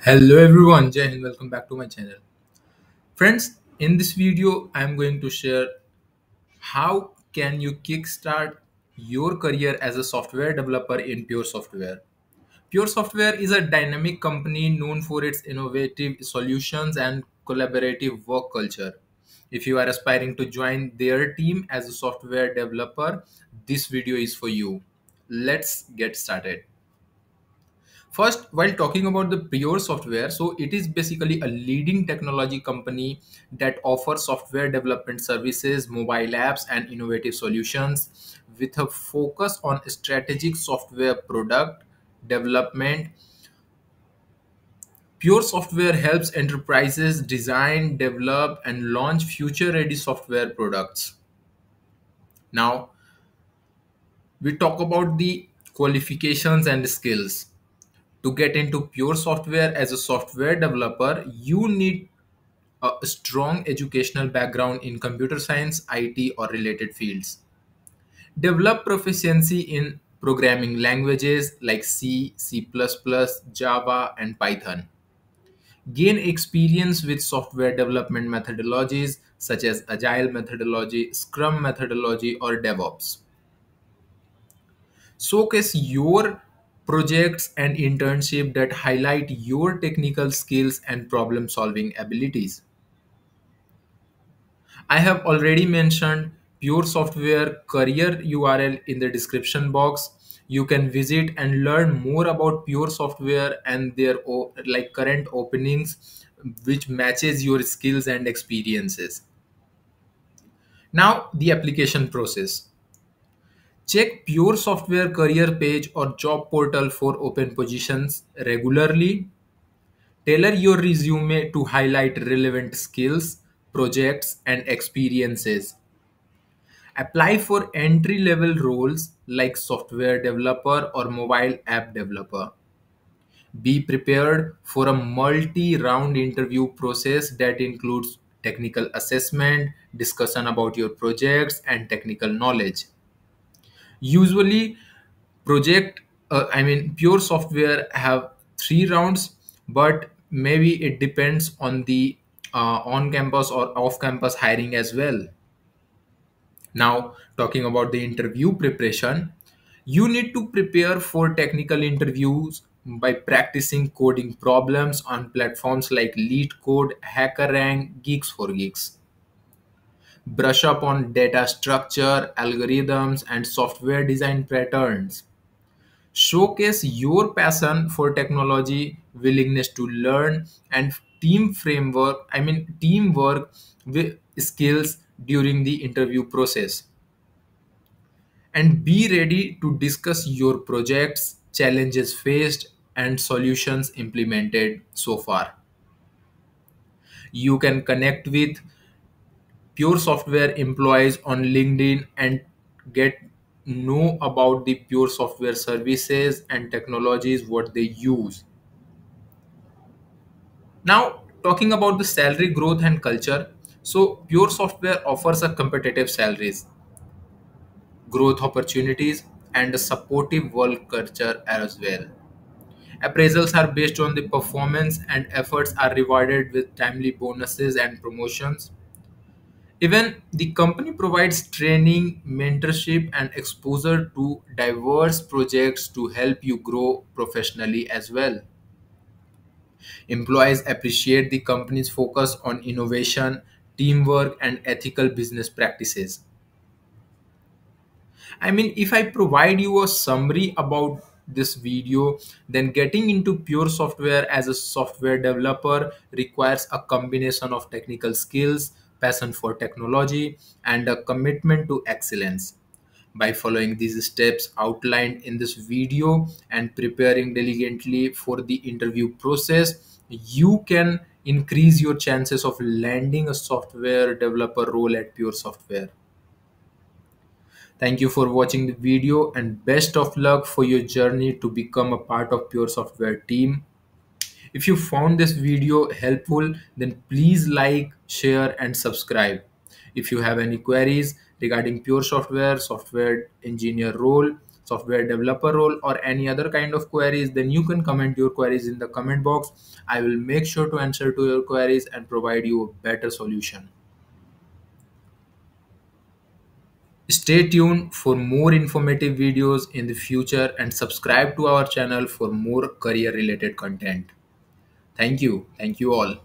Hello everyone, Jai Hind, welcome back to my channel. Friends, in this video, I am going to share how can you kickstart your career as a software developer in Pure Software. Pure Software is a dynamic company known for its innovative solutions and collaborative work culture. If you are aspiring to join their team as a software developer, this video is for you. Let's get started. First, while talking about the Pure Software, so it is basically a leading technology company that offers software development services, mobile apps, and innovative solutions with a focus on strategic software product development. Pure Software helps enterprises design, develop, and launch future ready software products. Now, we talk about the qualifications and skills. To get into Pure Software as a software developer, you need a strong educational background in computer science, IT, or related fields. Develop proficiency in programming languages like C, C++, Java, and Python. Gain experience with software development methodologies such as Agile methodology, Scrum methodology, or DevOps. Showcase your projects and internship that highlight your technical skills and problem solving abilities. I have already mentioned Pure Software career URL in the description box. You can visit and learn more about Pure Software and their current openings which matches your skills and experiences. Now the application process. Check Pure Software career page or job portal for open positions regularly. Tailor your resume to highlight relevant skills, projects, and experiences. Apply for entry level roles like software developer or mobile app developer. Be prepared for a multi round interview process that includes technical assessment, discussion about your projects, and technical knowledge. Usually, Pure Software have 3 rounds, but maybe it depends on the on campus or off campus hiring as well. Now, talking about the interview preparation, you need to prepare for technical interviews by practicing coding problems on platforms like LeetCode, HackerRank, Geeks for Geeks. Brush up on data structure, algorithms, and software design patterns. Showcase your passion for technology, willingness to learn, and teamwork with skills during the interview process. And be ready to discuss your projects, challenges faced, and solutions implemented so far. You can connect with Pure Software employees on LinkedIn and get know about the Pure Software services and technologies what they use. Now, talking about the salary growth and culture. So, Pure Software offers a competitive salaries, growth opportunities, and a supportive work culture as well. Appraisals are based on the performance, and efforts are rewarded with timely bonuses and promotions. Even the company provides training, mentorship, and exposure to diverse projects to help you grow professionally as well. Employees appreciate the company's focus on innovation, teamwork, and ethical business practices. If I provide you a summary about this video, then getting into Pure Software as a software developer requires a combination of technical skills, passion for technology, and a commitment to excellence. By following these steps outlined in this video and preparing diligently for the interview process, you can increase your chances of landing a software developer role at Pure Software. Thank you for watching the video and best of luck for your journey to become a part of Pure Software team. If you found this video helpful, then please like, share, and subscribe. If you have any queries regarding Pure Software, software engineer role, software developer role or any other kind of queries, then you can comment your queries in the comment box. I will make sure to answer to your queries and provide you a better solution. Stay tuned for more informative videos in the future and subscribe to our channel for more career related content. Thank you. Thank you all.